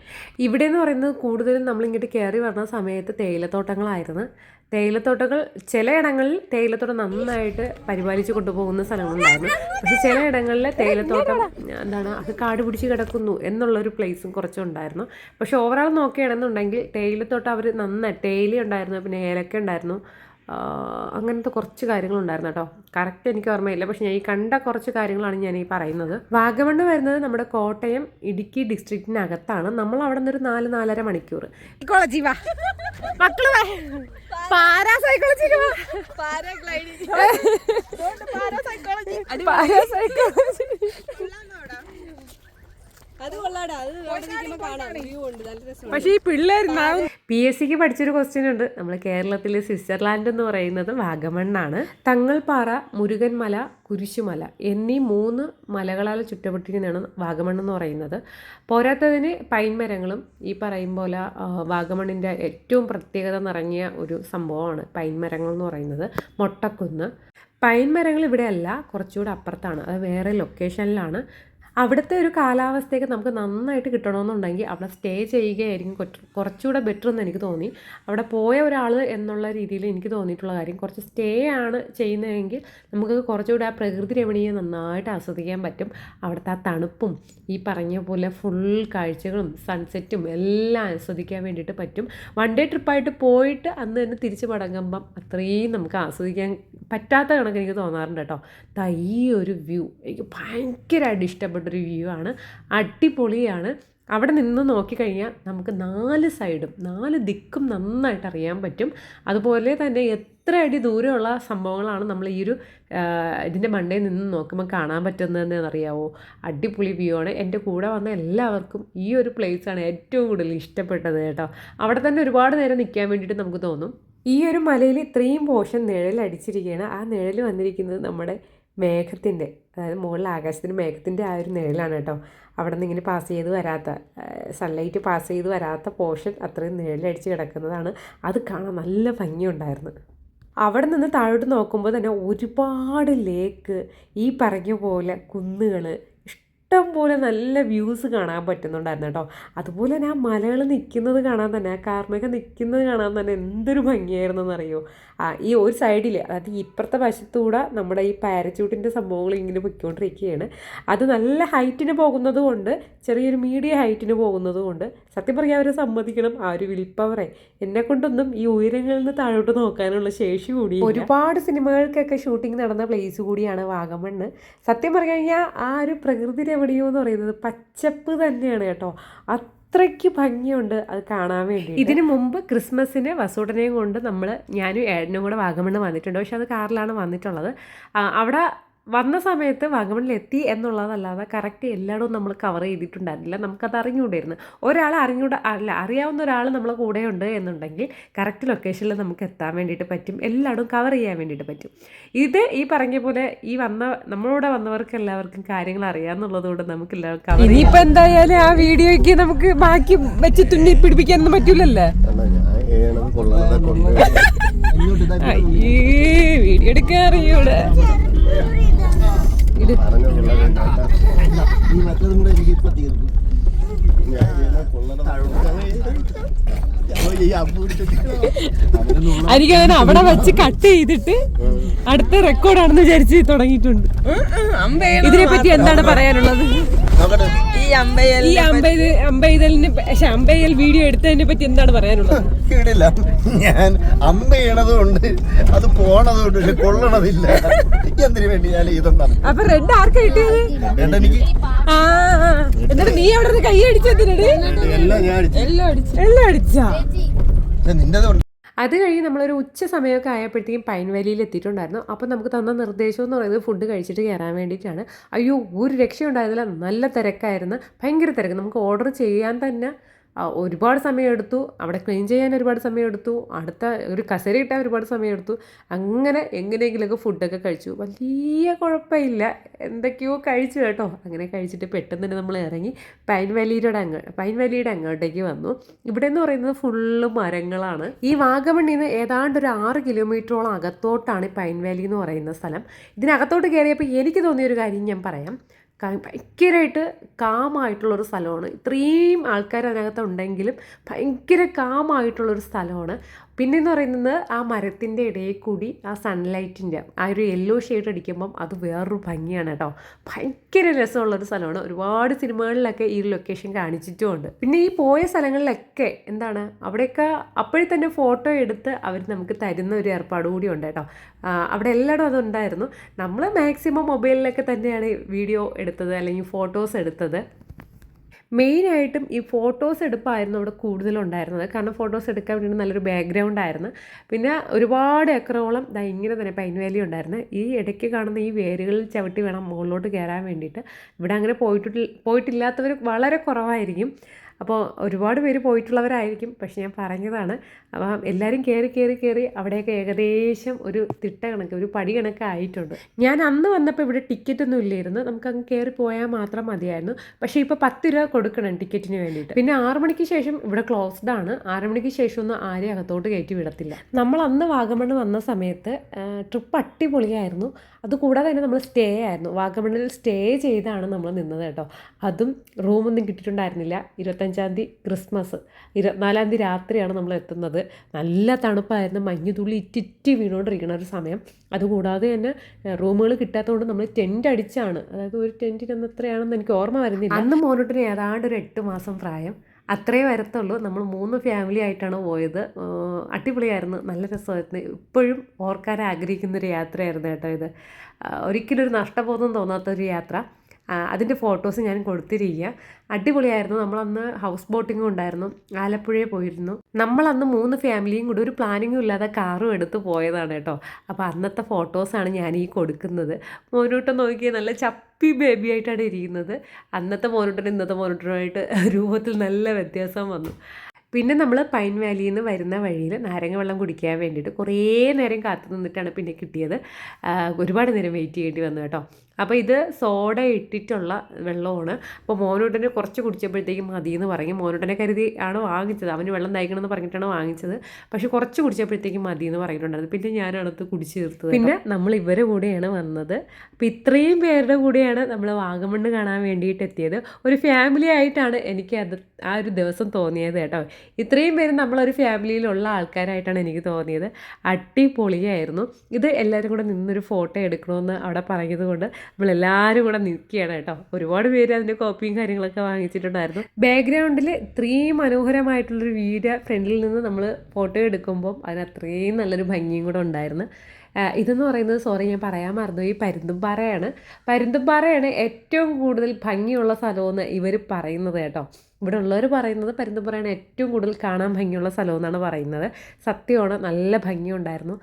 ഇവിടെ എന്ന് പറയുന്നത് കൂടുതലും നമ്മളിങ്ങോട്ട് കയറി വരുന്ന സമയത്ത് തേയിലത്തോട്ടങ്ങളായിരുന്നു. തേയിലത്തോട്ടങ്ങൾ ചിലയിടങ്ങളിൽ തേയിലത്തോട്ടം നന്നായിട്ട് പരിപാലിച്ച് കൊണ്ടുപോകുന്ന സ്ഥലങ്ങളുണ്ടായിരുന്നു. പക്ഷേ ചിലയിടങ്ങളിൽ തേയിലത്തോട്ടം അത് കാട് പിടിച്ച് കിടക്കുന്നു എന്നുള്ളൊരു പ്ലേസും കുറച്ചുണ്ടായിരുന്നു. പക്ഷേ ഓവറോൾ നോക്കുകയാണെന്നുണ്ടെങ്കിൽ തേയിലത്തോട്ടം അവർ നന്നായി തേയില ഉണ്ടായിരുന്നു, പിന്നെ ഏലക്ക ഉണ്ടായിരുന്നു, അങ്ങനത്തെ കുറച്ച് കാര്യങ്ങളുണ്ടായിരുന്നു കേട്ടോ. കറക്റ്റ് എനിക്ക് ഓർമ്മയില്ല. പക്ഷേ ഞാൻ ഈ കണ്ട കുറച്ച് കാര്യങ്ങളാണ് ഞാൻ ഈ പറയുന്നത്. വാഗമൺ വരുന്നത് നമ്മുടെ കോട്ടയം ഇടുക്കി ഡിസ്ട്രിക്റ്റിനകത്താണ്. നമ്മൾ അവിടെ നിന്നൊരു 4-4.5 മണിക്കൂർ. പക്ഷേ ഈ പിള്ളേർ PSCക്ക് പഠിച്ചൊരു ക്വസ്റ്റ്യൻ ഉണ്ട്. നമ്മൾ കേരളത്തിലെ സ്വിറ്റ്സർലാൻഡ് എന്ന് പറയുന്നത് വാഗമണ്ണാണ്. തങ്ങൾപ്പാറ, മുരുകൻമല, കുരിശുമല എന്നീ 3 മലകളാൽ ചുറ്റപ്പെട്ടിരിക്കുന്നതാണ് വാഗമൺ എന്ന് പറയുന്നത്. പോരാത്തതിന് പൈൻമരങ്ങളും ഈ പറയും പോലെ വാഗമണിൻ്റെ ഏറ്റവും പ്രത്യേകത നിറഞ്ഞ ഒരു സംഭവമാണ് പൈൻമരങ്ങൾ എന്ന് പറയുന്നത്. മൊട്ടക്കുന്ന് പൈൻമരങ്ങൾ ഇവിടെയല്ല, കുറച്ചുകൂടെ അപ്പുറത്താണ്. അത് വേറെ ലൊക്കേഷനിലാണ്. അവിടുത്തെ ഒരു കാലാവസ്ഥയൊക്കെ നമുക്ക് നന്നായിട്ട് കിട്ടണമെന്നുണ്ടെങ്കിൽ അവിടെ സ്റ്റേ ചെയ്യുകയായിരിക്കും കുറച്ചുകൂടെ ബെറ്റർ എന്ന് എനിക്ക് തോന്നി. അവിടെ പോയ ഒരാൾ എന്നുള്ള രീതിയിൽ എനിക്ക് തോന്നിയിട്ടുള്ള കാര്യം, കുറച്ച് സ്റ്റേ ആണ് ചെയ്യുന്നതെങ്കിൽ നമുക്ക് കുറച്ചുകൂടെ ആ പ്രകൃതി രമണീയം നന്നായിട്ട് ആസ്വദിക്കാൻ പറ്റും. അവിടുത്തെ ആ തണുപ്പും ഈ പറഞ്ഞ പോലെ ഫുൾ കാഴ്ചകളും സൺസെറ്റും എല്ലാം ആസ്വദിക്കാൻ വേണ്ടിയിട്ട് പറ്റും. 1 ഡേ ട്രിപ്പായിട്ട് പോയിട്ട് അന്ന് തന്നെ തിരിച്ച് മടങ്ങുമ്പം അത്രയും നമുക്ക് ആസ്വദിക്കാൻ പറ്റാത്ത കണക്ക് എനിക്ക് തോന്നാറുണ്ട് കേട്ടോ. ഈ ഒരു വ്യൂ എനിക്ക് ഭയങ്കരമായിട്ട് ഇഷ്ടപ്പെട്ടൊരു വ്യൂ ആണ്. അടിപൊളിയാണ്. അവിടെ നിന്ന് നോക്കിക്കഴിഞ്ഞാൽ നമുക്ക് 4 സൈഡും 4 ദിക്കും നന്നായിട്ട് അറിയാൻ പറ്റും. അതുപോലെ തന്നെ എത്ര അടി ദൂരമുള്ള സംഭവങ്ങളാണ് നമ്മൾ ഈ ഒരു ഇതിൻ്റെ മണ്ടയിൽ നിന്ന് നോക്കുമ്പോൾ കാണാൻ പറ്റുന്നതെന്ന് അറിയാവോ. അടിപൊളി വ്യൂ ആണ്. എൻ്റെ കൂടെ വന്ന എല്ലാവർക്കും ഈ ഒരു പ്ലേസാണ് ഏറ്റവും കൂടുതൽ ഇഷ്ടപ്പെട്ടത് കേട്ടോ. അവിടെ തന്നെ ഒരുപാട് നേരം നിൽക്കാൻ വേണ്ടിയിട്ട് നമുക്ക് തോന്നും. ഈ ഒരു മലയിൽ ഇത്രയും പോർഷൻ നിഴലടിച്ചിരിക്കുകയാണ്. ആ നിഴൽ വന്നിരിക്കുന്നത് നമ്മുടെ മേഘത്തിൻ്റെ, അതായത് മുകളിൽ ആകാശത്തിൻ്റെ മേഘത്തിൻ്റെ ആ ഒരു നിഴലാണ് കേട്ടോ. അവിടെ നിന്ന് ഇങ്ങനെ പാസ് ചെയ്ത് വരാത്ത സൺലൈറ്റ് പാസ് ചെയ്ത് വരാത്ത പോർഷൻ അത്രയും നിഴലടിച്ച് കിടക്കുന്നതാണ്. അത് കാണാൻ നല്ല ഭംഗിയുണ്ടായിരുന്നു. അവിടെ നിന്ന് താഴോട്ട് നോക്കുമ്പോൾ തന്നെ ഒരുപാട് ലേക്ക്, ഈ പറഞ്ഞ പോലെ കുന്നുകൾ, ഇഷ്ടം പോലെ നല്ല വ്യൂസ് കാണാൻ പറ്റുന്നുണ്ടായിരുന്നു കേട്ടോ. അതുപോലെ തന്നെ ആ മലകൾ നിൽക്കുന്നത് കാണാൻ തന്നെ, ആ കാർമേഘം നിൽക്കുന്നത് കാണാൻ തന്നെ എന്തൊരു ഭംഗിയായിരുന്നു എന്നറിയോ. ഈ ഒരു സൈഡിൽ, അതായത് ഇപ്പുറത്തെ വശത്തൂടെ നമ്മുടെ ഈ പാരച്യൂട്ടിൻ്റെ സംഭവങ്ങൾ ഇങ്ങനെ പൊയ്ക്കൊണ്ടിരിക്കുകയാണ്. അത് നല്ല ഹൈറ്റിന് പോകുന്നത് കൊണ്ട്, ചെറിയൊരു മീഡിയം ഹൈറ്റിന് പോകുന്നത് കൊണ്ട് സത്യം പറയാൻ അവരെ സമ്മതിക്കണം. ആ ഒരു വിൽ പവറെ എന്നെക്കൊണ്ടൊന്നും ഈ ഉയരങ്ങളിൽ നിന്ന് താഴോട്ട് നോക്കാനുള്ള ശേഷി കൂടി. ഒരുപാട് സിനിമകൾക്കൊക്കെ ഷൂട്ടിംഗ് നടന്ന പ്ലേസ് കൂടിയാണ് വാഗമണ്ണ്. സത്യം പറഞ്ഞു കഴിഞ്ഞാൽ ആ ഒരു പ്രകൃതി രമണീയം എന്ന് പറയുന്നത് പച്ചപ്പ് തന്നെയാണ് കേട്ടോ. അത്രയ്ക്ക് ഭംഗിയുണ്ട് അത് കാണാൻ വേണ്ടി. ഇതിനു മുമ്പ് ക്രിസ്മസിന് വസൂട്ടനെയും കൊണ്ട് ഞാനും ഏട്ടനും കൂടെ വാഗമണ്ണ് വന്നിട്ടുണ്ട്. പക്ഷെ അത് കാറിലാണ് വന്നിട്ടുള്ളത്. അവിടെ വന്ന സമയത്ത് വാഗമണ്ണിലെത്തി എന്നുള്ളതല്ലാതെ കറക്റ്റ് എല്ലായിടവും നമ്മൾ കവർ ചെയ്തിട്ടുണ്ടായിരുന്നില്ല. നമുക്കത് അറിഞ്ഞുകൂടായിരുന്നു. അറിയാവുന്ന ഒരാൾ നമ്മളെ കൂടെ ഉണ്ട് എന്നുണ്ടെങ്കിൽ കറക്റ്റ് ലൊക്കേഷനിൽ നമുക്ക് എത്താൻ വേണ്ടിയിട്ട് പറ്റും, എല്ലായിടവും കവർ ചെയ്യാൻ വേണ്ടിയിട്ട് പറ്റും. ഇത് ഈ പറഞ്ഞ പോലെ നമ്മളോട് വന്നവർക്ക് എല്ലാവർക്കും കാര്യങ്ങൾ അറിയാമെന്നുള്ളത് കൊണ്ട് നമുക്ക് എല്ലാവർക്കും കവർ. ഇനിയിപ്പോൾ എന്തായാലും ആ വീഡിയോയ്ക്ക് നമുക്ക് ബാക്കി വെച്ച് തുന്നി പിടിപ്പിക്കാനൊന്നും പറ്റൂലല്ലേ. വീഡിയോ എടുക്കാൻ അറിയൂടെ. എനിക്കങ്ങനെ അവിടെ വെച്ച് കട്ട് ചെയ്തിട്ട് അടുത്ത റെക്കോർഡാണെന്ന് വിചാരിച്ച് തുടങ്ങിയിട്ടുണ്ട്. ഇതിനെപ്പറ്റി എന്താണ് പറയാനുള്ളത്? ഈ അമ്പെയ്തൽ വീഡിയോ എടുത്തതിനെ പറ്റി എന്താണ് പറയാനുള്ളത്? ഞാൻ അമ്പെയ്യണതുകൊണ്ട് അത് പോണതുകൊണ്ട് കൊള്ളണതില്ല. എന്തിനു വേണ്ടി ഞാൻ ഇതെന്താണ്? അപ്പൊ റെഡ് ആർക്കാ കിട്ടിയത്? എന്നിട്ട് നീ അവിടെ നിന്ന് കൈ അടിച്ചതിനോട് എല്ലാം അടിച്ചാ. അത് കഴിഞ്ഞ് നമ്മളൊരു ഉച്ച സമയമൊക്കെ ആയപ്പോഴത്തേക്കും പൈൻ വാലിയിൽ എത്തിയിട്ടുണ്ടായിരുന്നു. അപ്പോൾ നമുക്ക് തന്ന നിർദ്ദേശം എന്ന് പറയുന്നത് ഫുഡ് കഴിച്ചിട്ട് കയറാൻ വേണ്ടിയിട്ടാണ്. അയ്യോ, ഒരു രക്ഷയുണ്ടായിരുന്നില്ല. നല്ല തിരക്കായിരുന്നു, ഭയങ്കര തിരക്ക്. നമുക്ക് ഓർഡർ ചെയ്യാൻ തന്നെ ഒരുപാട് സമയമെടുത്തു, അവിടെ ക്ലീൻ ചെയ്യാൻ ഒരുപാട് സമയമെടുത്തു, അടുത്ത ഒരു കസേര കിട്ടാൻ ഒരുപാട് സമയമെടുത്തു. അങ്ങനെ എങ്ങനെയെങ്കിലുമൊക്കെ ഫുഡൊക്കെ കഴിച്ചു. വലിയ കുഴപ്പമില്ല, എന്തൊക്കെയോ കഴിച്ചു കേട്ടോ. അങ്ങനെ കഴിച്ചിട്ട് പെട്ടെന്ന് തന്നെ നമ്മൾ ഇറങ്ങി പൈൻ വാലിയുടെ അങ്ങോട്ടേക്ക് വന്നു. ഇവിടെ എന്ന് പറയുന്നത് ഫുള്ള് മരങ്ങളാണ്. ഈ വാഗമണ്ണിൽ നിന്ന് ഏതാണ്ട് ഒരു 6 കിലോമീറ്ററോളം അകത്തോട്ടാണ് പൈൻ വാലി എന്ന് പറയുന്ന സ്ഥലം. ഇതിനകത്തോട്ട് കയറിയപ്പോൾ എനിക്ക് തോന്നിയൊരു കാര്യം ഞാൻ പറയാം. ഭയങ്കരമായിട്ട് കാമായിട്ടുള്ളൊരു സ്ഥലമാണ്. ഇത്രയും ആൾക്കാർ അതിനകത്തുണ്ടെങ്കിലും ഭയങ്കര കാമായിട്ടുള്ളൊരു സ്ഥലമാണ്. പിന്നെയെന്ന് പറയുന്നത് ആ മരത്തിൻ്റെ ഇടയിൽ കൂടി ആ സൺലൈറ്റിൻ്റെ ആ ഒരു യെല്ലോ ഷെയ്ഡ് അടിക്കുമ്പം അത് വേറൊരു ഭംഗിയാണ് കേട്ടോ. ഭയങ്കര രസമുള്ളൊരു സ്ഥലമാണ്. ഒരുപാട് സിനിമകളിലൊക്കെ ഈ ലൊക്കേഷൻ കാണിച്ചിട്ടുമുണ്ട്. പിന്നെ ഈ പോയ സ്ഥലങ്ങളിലൊക്കെ അവിടെയൊക്കെ അപ്പോഴേ തന്നെ ഫോട്ടോ എടുത്ത് അവർ നമുക്ക് തരുന്ന ഒരു ഏർപ്പാട് കൂടി ഉണ്ട് കേട്ടോ. അവിടെ എല്ലായിടും അതുണ്ടായിരുന്നു. നമ്മൾ മാക്സിമം മൊബൈലിലൊക്കെ തന്നെയാണ് വീഡിയോ എടുത്തത് അല്ലെങ്കിൽ ഫോട്ടോസ് എടുത്തത്. മെയിനായിട്ടും ഈ ഫോട്ടോസ് എടുപ്പായിരുന്നു അവിടെ കൂടുതലുണ്ടായിരുന്നത്. കാരണം ഫോട്ടോസ് എടുക്കാൻ വേണ്ടി നല്ലൊരു ബാക്ക്ഗ്രൗണ്ട് ആയിരുന്നു. പിന്നെ ഒരുപാട് ഏക്കറോളം ഇങ്ങനെ തന്നെ പൈൻ വാലി ഉണ്ടായിരുന്നു. ഈ ഇടയ്ക്ക് കാണുന്ന ഈ വേരുകളിൽ ചവിട്ടി വേണം മുകളിലോട്ട് കയറാൻ വേണ്ടിയിട്ട്. ഇവിടെ അങ്ങനെ പോയിട്ടില്ലാത്തവർ വളരെ കുറവായിരിക്കും. അപ്പോൾ ഒരുപാട് പേര് പോയിട്ടുള്ളവരായിരിക്കും, പക്ഷെ ഞാൻ പറഞ്ഞതാണ്. അപ്പം എല്ലാവരും കയറി അവിടെയൊക്കെ ഏകദേശം ഒരു തിട്ട കണക്ക്, ഒരു പടി കണക്ക് ആയിട്ടുണ്ട്. ഞാൻ അന്ന് വന്നപ്പോൾ ഇവിടെ ടിക്കറ്റൊന്നും ഇല്ലായിരുന്നു, നമുക്ക് അങ്ങ് കയറി പോയാൽ മാത്രം മതിയായിരുന്നു. പക്ഷേ ഇപ്പോൾ 10 രൂപ കൊടുക്കണം ടിക്കറ്റിന് വേണ്ടിയിട്ട്. പിന്നെ 6 മണിക്ക് ശേഷം ഇവിടെ ക്ലോസ്ഡ് ആണ്. 6 മണിക്ക് ശേഷം ഒന്നും ആരെയും അകത്തോട്ട് കയറ്റി വിടത്തില്ല. നമ്മൾ അന്ന് വാഗമണ്ണ് വന്ന സമയത്ത് ട്രിപ്പ് അടിപൊളിയായിരുന്നു. അതുകൂടാതെ തന്നെ നമ്മൾ സ്റ്റേ ആയിരുന്നു. വാഗമണ്ണിൽ സ്റ്റേ ചെയ്താണ് നമ്മൾ നിന്നത് കേട്ടോ. അതും റൂമൊന്നും കിട്ടിയിട്ടുണ്ടായിരുന്നില്ല. 25-ാം തീയതി ക്രിസ്മസ്, 24-ാം തീയതി രാത്രിയാണ് നമ്മൾ എത്തുന്നത്. നല്ല തണുപ്പായിരുന്നു, മഞ്ഞുതുള്ളി ഇറ്റിറ്റ് വീണുകൊണ്ടിരിക്കുന്ന ഒരു സമയം. അതുകൂടാതെ തന്നെ റൂമുകൾ കിട്ടാത്തതുകൊണ്ട് നമ്മൾ ടെൻ്റ് അടിച്ചാണ്. അതായത് ഒരു ടെൻറ്റിന് എത്രയാണെന്ന് എനിക്ക് ഓർമ്മ വരുന്നില്ല. അന്ന് മോനോട്ടിന് ഏതാണ്ട് ഒരു 8 മാസം പ്രായം, അത്രേ വരത്തുള്ളൂ. നമ്മൾ 3 ഫാമിലി ആയിട്ടാണ് പോയത്. അടിപൊളിയായിരുന്നു, നല്ല രസമായിരുന്നു. ഇപ്പോഴും ഓർക്കാൻ ആഗ്രഹിക്കുന്നൊരു യാത്രയായിരുന്നു കേട്ടോ ഇത്. ഒരിക്കലും ഒരു നഷ്ടബോധം തോന്നാത്തൊരു യാത്ര. അതിൻ്റെ ഫോട്ടോസ് ഞാൻ കൊടുത്തിരിക്കുക. അടിപൊളിയായിരുന്നു. നമ്മളന്ന് ഹൗസ് ബോട്ടിങ്ങും ഉണ്ടായിരുന്നു, ആലപ്പുഴയിൽ പോയിരുന്നു. നമ്മളന്ന് 3 ഫാമിലിയും കൂടി ഒരു പ്ലാനിങ്ങും ഇല്ലാതെ കാറും എടുത്ത് പോയതാണ് കേട്ടോ. അപ്പോൾ അന്നത്തെ ഫോട്ടോസാണ് ഞാൻ ഈ കൊടുക്കുന്നത്. മോനൂട്ടൻ നോക്കിയാൽ നല്ല ചപ്പി ബേബി ആയിട്ടാണ് ഇരിക്കുന്നത്. അന്നത്തെ മോനൂട്ടനും ഇന്നത്തെ മോനൂട്ടനുമായിട്ട് രൂപത്തിൽ നല്ല വ്യത്യാസം വന്നു. പിന്നെ നമ്മൾ പൈൻ വാലിയിൽ നിന്ന് വരുന്ന വഴിയിൽ നാരങ്ങ വെള്ളം കുടിക്കാൻ വേണ്ടിയിട്ട് കുറേ നേരം കാത്തു നിന്നിട്ടാണ് പിന്നെ കിട്ടിയത്. ഒരുപാട് നേരം വെയിറ്റ് ചെയ്യേണ്ടി വന്നു കേട്ടോ. അപ്പോൾ ഇത് സോഡ ഇട്ടിട്ടുള്ള വെള്ളമാണ്. അപ്പോൾ മോനൂട്ടനെ കുറച്ച് കുടിച്ചപ്പോഴത്തേക്കും മതിയെന്ന് പറയും. മോനൂട്ടനെ കരുതി ആണ് വാങ്ങിച്ചത്, അവന് വെള്ളം തയ്ക്കണമെന്ന് പറഞ്ഞിട്ടാണ് വാങ്ങിച്ചത്. പക്ഷേ കുറച്ച് കുടിച്ചപ്പോഴത്തേക്കും മതിയെന്ന് പറഞ്ഞിട്ടുണ്ടായിരുന്നു. പിന്നെ ഞാനടുത്ത് കുടിച്ച് തീർത്തത്. പിന്നെ നമ്മൾ ഇവരെ കൂടെയാണ് വന്നത്. അപ്പോൾ ഇത്രയും പേരുടെ കൂടെയാണ് നമ്മൾ വാഗമണ്ണ് കാണാൻ വേണ്ടിയിട്ട് എത്തിയത്. ഒരു ഫാമിലി ആയിട്ടാണ് എനിക്ക് ആ ഒരു ദിവസം തോന്നിയത് കേട്ടോ. ഇത്രയും പേര് നമ്മളൊരു ഫാമിലിയിലുള്ള ആൾക്കാരായിട്ടാണ് എനിക്ക് തോന്നിയത്. അടിപൊളിയായിരുന്നു. ഇത് എല്ലാവരും കൂടെ നിന്നൊരു ഫോട്ടോ എടുക്കണമെന്ന് അവിടെ പറഞ്ഞത് കൊണ്ട് നമ്മളെല്ലാവരും കൂടെ നിൽക്കുകയാണ് കേട്ടോ. ഒരുപാട് പേര് അതിൻ്റെ കോപ്പിയും കാര്യങ്ങളൊക്കെ വാങ്ങിച്ചിട്ടുണ്ടായിരുന്നു. ബാക്ക്ഗ്രൗണ്ടിൽ ഇത്രയും മനോഹരമായിട്ടുള്ളൊരു വീട് ഫ്രണ്ടിൽ നിന്ന് നമ്മൾ ഫോട്ടോ എടുക്കുമ്പം അതിന് അത്രയും നല്ലൊരു ഭംഗിയും കൂടെ ഉണ്ടായിരുന്നു. ഇതെന്ന് പറയുന്നത്, സോറി ഞാൻ പറയാൻ മറന്നു, ഈ പരുന്തുംപാറയാണ് ഏറ്റവും കൂടുതൽ ഭംഗിയുള്ള സ്ഥലമെന്ന് ഇവർ പറയുന്നത് കേട്ടോ. ഇവിടെ ഉള്ളവർ പറയുന്നത് പരുന്തുംപാറയാണ് ഏറ്റവും കൂടുതൽ കാണാൻ ഭംഗിയുള്ള സ്ഥലമെന്നാണ് പറയുന്നത്. സത്യമാണ്, നല്ല ഭംഗിയുണ്ടായിരുന്നു,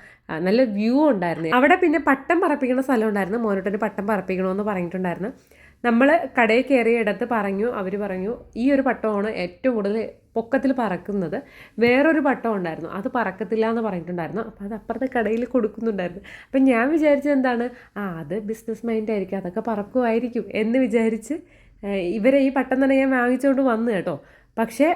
നല്ല വ്യൂ ഉണ്ടായിരുന്നു. അവിടെ പിന്നെ പട്ടം പറപ്പിക്കുന്ന സ്ഥലം ഉണ്ടായിരുന്നു. മോനൂട്ടന് പട്ടം പറപ്പിക്കണമെന്ന് പറഞ്ഞിട്ടുണ്ടായിരുന്നു. നമ്മൾ കടയിൽ കയറിയ ഇടത്ത് അവർ പറഞ്ഞു ഈ ഒരു പട്ടമാണ് ഏറ്റവും കൂടുതൽ പൊക്കത്തിൽ പറക്കുന്നത്. വേറൊരു പട്ടം ഉണ്ടായിരുന്നു, അത് പറക്കത്തില്ല എന്ന് പറഞ്ഞിട്ടുണ്ടായിരുന്നു. അപ്പോൾ അത് അപ്പുറത്തെ കടയിൽ കൊടുക്കുന്നുണ്ടായിരുന്നു. അപ്പം ഞാൻ വിചാരിച്ചത് എന്താണ്, അത് ബിസിനസ് മൈൻഡ് ആയിരിക്കും, അതൊക്കെ പറക്കുമായിരിക്കും എന്ന് വിചാരിച്ച് ഇവരെ ഈ പട്ടം തന്നെ ഞാൻ വാങ്ങിച്ചുകൊണ്ട് വന്നു കേട്ടോ. പക്ഷേ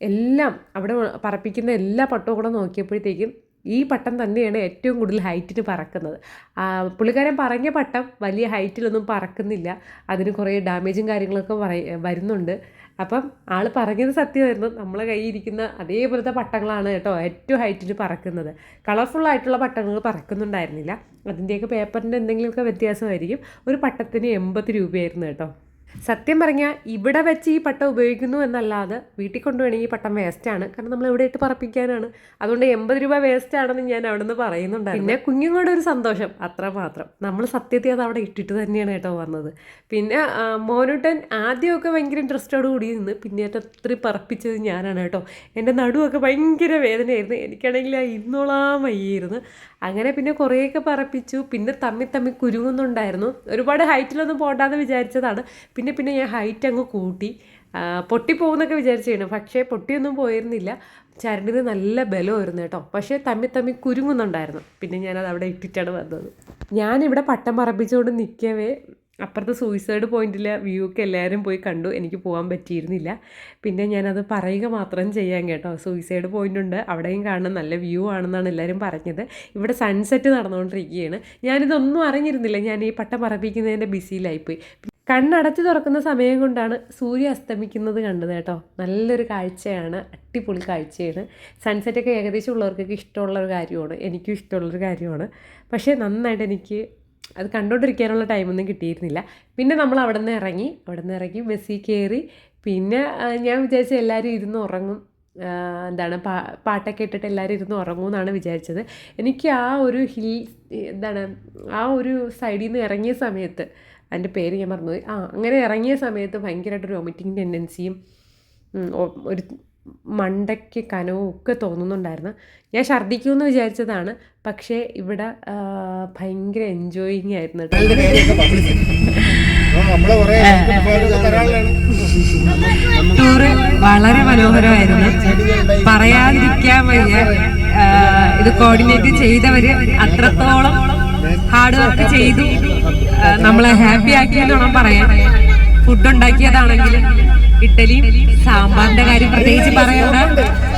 എല്ലാം അവിടെ പറപ്പിക്കുന്ന എല്ലാ പട്ടവും കൂടെ നോക്കിയപ്പോഴത്തേക്കും ഈ പട്ടം തന്നെയാണ് ഏറ്റവും കൂടുതൽ ഹൈറ്റിന് പറക്കുന്നത്. പുള്ളിക്കാരൻ പറഞ്ഞ പട്ടം വലിയ ഹൈറ്റിലൊന്നും പറക്കുന്നില്ല, അതിന് കുറേ ഡാമേജും കാര്യങ്ങളൊക്കെ വരുന്നുണ്ട്. അപ്പം ആൾ പറഞ്ഞത് സത്യമായിരുന്നു. നമ്മളെ കയ്യിൽ ഇരിക്കുന്ന അതേപോലത്തെ പട്ടങ്ങളാണ് കേട്ടോ ഏറ്റവും ഹൈറ്റിന് പറക്കുന്നത്. കളർഫുള്ളായിട്ടുള്ള പട്ടങ്ങൾ പറക്കുന്നുണ്ടായിരുന്നില്ല. അതിൻ്റെയൊക്കെ പേപ്പറിൻ്റെ എന്തെങ്കിലുമൊക്കെ വ്യത്യാസമായിരിക്കും. ഒരു പട്ടത്തിന് 80 രൂപയായിരുന്നു കേട്ടോ. സത്യം പറഞ്ഞാൽ ഇവിടെ വെച്ച് ഈ പട്ടം ഉപയോഗിക്കുന്നു എന്നല്ലാതെ വീട്ടിൽ കൊണ്ടുപോകണമെങ്കിൽ ഈ പട്ടം വേസ്റ്റാണ്. കാരണം നമ്മൾ ഇവിടെ ഇട്ട് പറപ്പിക്കാനാണ്. അതുകൊണ്ട് 80 രൂപ വേസ്റ്റാണെന്ന് ഞാൻ അവിടെ നിന്ന് പറയുന്നുണ്ടായിരുന്നു. പിന്നെ കുഞ്ഞുങ്ങളുടെ ഒരു സന്തോഷം അത്രമാത്രം. നമ്മൾ സത്യത്തിൽ അത് അവിടെ ഇട്ടിട്ട് തന്നെയാണ് കേട്ടോ വന്നത്. പിന്നെ മോനൂട്ടൻ ആദ്യമൊക്കെ ഭയങ്കര ഇൻട്രസ്റ്റോട് കൂടി നിന്ന് പിന്നീട് അത്രയും പറപ്പിച്ചത് ഞാനാണ് കേട്ടോ. എൻ്റെ നടുവൊക്കെ ഭയങ്കര വേദനയായിരുന്നു. എനിക്കാണെങ്കിൽ ഇന്നോളാൻ വയ്യായിരുന്നു. അങ്ങനെ പിന്നെ കുറേയൊക്കെ പറപ്പിച്ചു. പിന്നെ തമ്മി കുരുങ്ങുന്നുണ്ടായിരുന്നു. ഒരുപാട് ഹൈറ്റിലൊന്നും പോകണ്ടെന്ന് വിചാരിച്ചതാണ്. പിന്നെ ഞാൻ ഹൈറ്റ് അങ്ങ് കൂട്ടി. പൊട്ടിപ്പോകുന്നൊക്കെ വിചാരിച്ചാണ്, പക്ഷേ പൊട്ടിയൊന്നും പോയിരുന്നില്ല. ചരടിന് നല്ല ബലമായിരുന്നു കേട്ടോ. പക്ഷേ തമ്മി കുരുങ്ങുന്നുണ്ടായിരുന്നു. പിന്നെ ഞാനത് അവിടെ ഇട്ടിട്ടാണ് വന്നത്. ഞാനിവിടെ പട്ടം പറപ്പിച്ചുകൊണ്ട് നിൽക്കവേ അപ്പുറത്തെ സൂയിസൈഡ് പോയിന്റിലെ വ്യൂ ഒക്കെ എല്ലാവരും പോയി കണ്ടു. എനിക്ക് പോകാൻ പറ്റിയിരുന്നില്ല. പിന്നെ ഞാനത് പറയുക മാത്രം ചെയ്യാൻ കേട്ടോ. സൂയിസൈഡ് പോയിന്റ് ഉണ്ട്, അവിടെയും കാണാൻ നല്ല വ്യൂ ആണെന്നാണ് എല്ലാവരും പറഞ്ഞത്. ഇവിടെ സൺസെറ്റ് നടന്നുകൊണ്ടിരിക്കുകയാണ്. ഞാനിതൊന്നും അറിഞ്ഞിരുന്നില്ല. ഞാൻ ഈ പട്ടം പറപ്പിക്കുന്നതിൻ്റെ ബിസിയിലായിപ്പോയി. കണ്ണടച്ച് തുറക്കുന്ന സമയം കൊണ്ടാണ് സൂര്യ അസ്തമിക്കുന്നത് കണ്ടത് കേട്ടോ. നല്ലൊരു കാഴ്ചയാണ്, അടിപൊളി കാഴ്ചയാണ്. സൺസെറ്റൊക്കെ ഏകദേശം ഉള്ളവർക്കൊക്കെ ഇഷ്ടമുള്ളൊരു കാര്യമാണ്, എനിക്കും ഇഷ്ടമുള്ളൊരു കാര്യമാണ്. പക്ഷേ നന്നായിട്ട് എനിക്ക് അത് കണ്ടുകൊണ്ടിരിക്കാനുള്ള ടൈമൊന്നും കിട്ടിയിരുന്നില്ല. പിന്നെ നമ്മൾ അവിടെ നിന്ന് ഇറങ്ങി ബസ്സിൽ കയറി. പിന്നെ ഞാൻ വിചാരിച്ച എല്ലാവരും ഇരുന്ന് ഉറങ്ങും, പാട്ടൊക്കെ ഇട്ടിട്ട് എല്ലാവരും ഇരുന്ന് ഉറങ്ങുമെന്നാണ് വിചാരിച്ചത്. എനിക്ക് ആ ഒരു ആ ഒരു സൈഡിൽ നിന്ന് ഇറങ്ങിയ സമയത്ത്, അതിൻ്റെ പേര് ഞാൻ മറന്നുപോയി, അങ്ങനെ ഇറങ്ങിയ സമയത്ത് ഭയങ്കരമായിട്ടൊരു വോമിറ്റിംഗ് ടെൻഡൻസിയും ഒരു മണ്ടയ്ക്ക് കനവും ഒക്കെ തോന്നുന്നുണ്ടായിരുന്നു. ഞാൻ ഛർദ്ദിക്കുമെന്ന് വിചാരിച്ചതാണ്. പക്ഷേ ഇവിടെ ഭയങ്കര എൻജോയിങ് ആയിരുന്നു. ടൂറ് വളരെ മനോഹരമായിരുന്നു, പറയാതിരിക്കാൻ വയ്യ. ഇത് കോർഡിനേറ്റ് ചെയ്തവര് അത്രത്തോളം ഹാർഡ് വർക്ക് ചെയ്തു നമ്മളെ ഹാപ്പി ആക്കിയെന്ന് വേണം പറയാൻ. ഫുഡ് ഉണ്ടാക്കിയതാണെങ്കിലും ഇഡ്ഡലിയും സാമ്പാറിന്റെ കാര്യം പ്രത്യേകിച്ച് പറയണ്ട.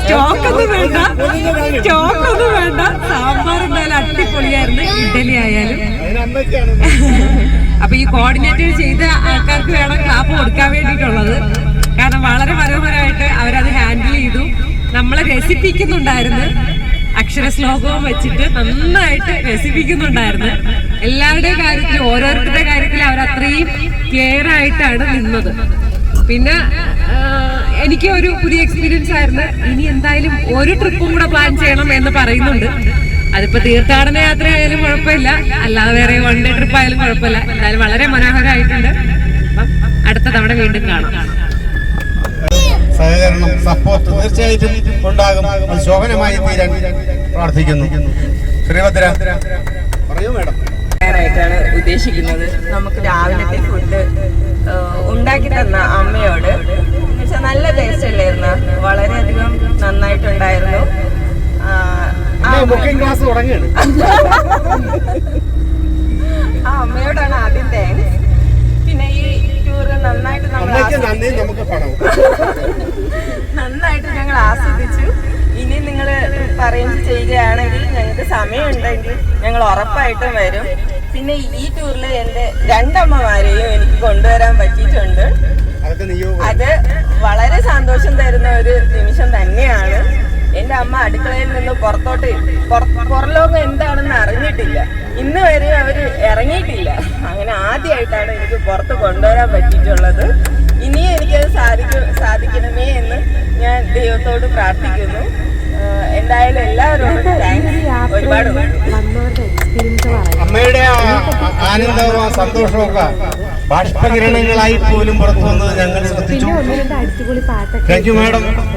സ്റ്റോക്കൊന്നും വേണ്ട. സാമ്പാർ എന്തായാലും അടിപൊളിയായിരുന്നു, ഇഡ്ഡലി ആയാലും. അപ്പൊ ഈ കോർഡിനേറ്റ് ചെയ്ത ആൾക്കാർക്ക് വേണം ക്ലാപ്പ് കൊടുക്കാൻ വേണ്ടിയിട്ടുള്ളത്. കാരണം വളരെ മനോഹരമായിട്ട് അവരത് ഹാൻഡിൽ ചെയ്തു. നമ്മളെ രസിപ്പിക്കുന്നുണ്ടായിരുന്നു. അക്ഷരശ്ലോകവും വെച്ചിട്ട് നന്നായിട്ട് രസിപ്പിക്കുന്നുണ്ടായിരുന്നു. എല്ലാവരുടെയും കാര്യത്തിൽ, ഓരോരുത്തരുടെ കാര്യത്തിൽ അവരത്രയും കെയർ ആയിട്ടാണ് നിന്നത്. പിന്നെ എനിക്ക് ഒരു പുതിയ എക്സ്പീരിയൻസ് ആയിരുന്നു. ഇനി എന്തായാലും ഒരു ട്രിപ്പും കൂടെ പ്ലാൻ ചെയ്യണം എന്ന് പറയുന്നുണ്ട്. അതിപ്പോ തീർത്ഥാടന യാത്ര ആയാലും കുഴപ്പമില്ല, അല്ലാതെ വേറെ വൺ ഡേ ട്രിപ്പ് ആയാലും കുഴപ്പമില്ല. എന്തായാലും വളരെ മനോഹരമായിട്ടുണ്ട്. അടുത്ത തവണ വീണ്ടും കാണാം. സഹകരണം, സപ്പോർട്ട് തീർച്ചയായിട്ടും ഉണ്ടാകും. അത് ശോഭനമായി തീരാൻ പ്രാർത്ഥിക്കുന്നു. ശ്രീഭദ്ര പറയൂ മാഡം. ാണ് ഉദ്ദേശിക്കുന്നത്. നമുക്ക് രാവിലത്തെ ഫുഡ് ഉണ്ടാക്കി തന്ന അമ്മയോട് എന്നുവെച്ചാൽ നല്ല ടേസ്റ്റ് അല്ലായിരുന്നു, വളരെയധികം നന്നായിട്ടുണ്ടായിരുന്നു. ബുക്കിംഗ് ക്ലാസ് തുടങ്ങിയാണ്. ആ അമ്മയോടാണ് ആദ്യം താങ്ക്സ്. പിന്നെ ഈ ടൂറ് നന്നായിട്ട് നന്നായിട്ട് ഞങ്ങൾ ആസ്വദിച്ചു. ഇനി നിങ്ങൾ അറേഞ്ച് ചെയ്യുകയാണെങ്കിൽ ഞങ്ങൾക്ക് സമയമുണ്ടെങ്കിൽ ഞങ്ങൾ ഉറപ്പായിട്ടും വരും. പിന്നെ ഈ ടൂറിൽ എൻ്റെ 2 അമ്മമാരെയും എനിക്ക് കൊണ്ടുവരാൻ പറ്റിയിട്ടുണ്ട്. അത് വളരെ സന്തോഷം തരുന്ന ഒരു നിമിഷം തന്നെയാണ്. എൻ്റെ അമ്മ അടുക്കളയിൽ നിന്ന് പുറലോകം എന്താണെന്ന് അറിഞ്ഞിട്ടില്ല. ഇന്ന് വരെ അവർ ഇറങ്ങിയിട്ടില്ല. അങ്ങനെ ആദ്യമായിട്ടാണ് എനിക്ക് പുറത്ത് കൊണ്ടുവരാൻ പറ്റിയിട്ടുള്ളത്. ഇനിയും എനിക്കത് സാധിക്കണമേ എന്ന് ഞാൻ ദൈവത്തോട് പ്രാർത്ഥിക്കുന്നു. എന്തായാലും എല്ലാവരോടും താങ്ക്സ് ഒരുപാട്. അമ്മയുടെ ആനന്ദവും സന്തോഷവും ബാഷ്പകിരണങ്ങളായി പോലും പുറത്തു വന്നത് ഞങ്ങൾ ശ്രദ്ധിച്ചു. അടിച്ചുപൊളി പാട്ടൊക്കെ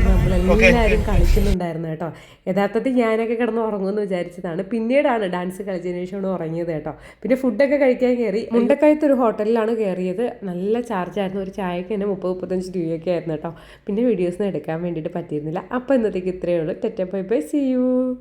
നമ്മളെല്ലാവരും കളിക്കുന്നുണ്ടായിരുന്നു കേട്ടോ. യഥാർത്ഥത്തിൽ ഞാനൊക്കെ കിടന്ന് ഉറങ്ങുമെന്ന് വിചാരിച്ചതാണ്. പിന്നീടാണ് ഡാൻസ് കളിച്ചതിന് ശേഷമാണ് ഉറങ്ങിയത് കേട്ടോ. പിന്നെ ഫുഡൊക്കെ കഴിക്കാൻ കയറി. മുണ്ടക്കയത്ത് ഒരു ഹോട്ടലിലാണ് കയറിയത്. നല്ല ചാർജായിരുന്നു. ഒരു ചായക്ക് തന്നെ 30-35 രൂപയൊക്കെ ആയിരുന്നു കേട്ടോ. പിന്നെ വീഡിയോസ് എടുക്കാൻ വേണ്ടിയിട്ട് പറ്റിയിരുന്നില്ല. അപ്പോൾ ഇന്നത്തേക്ക് ഇത്രയേ ഉള്ളൂ. ടെറ്റ ബൈ ബൈ, സീ യു.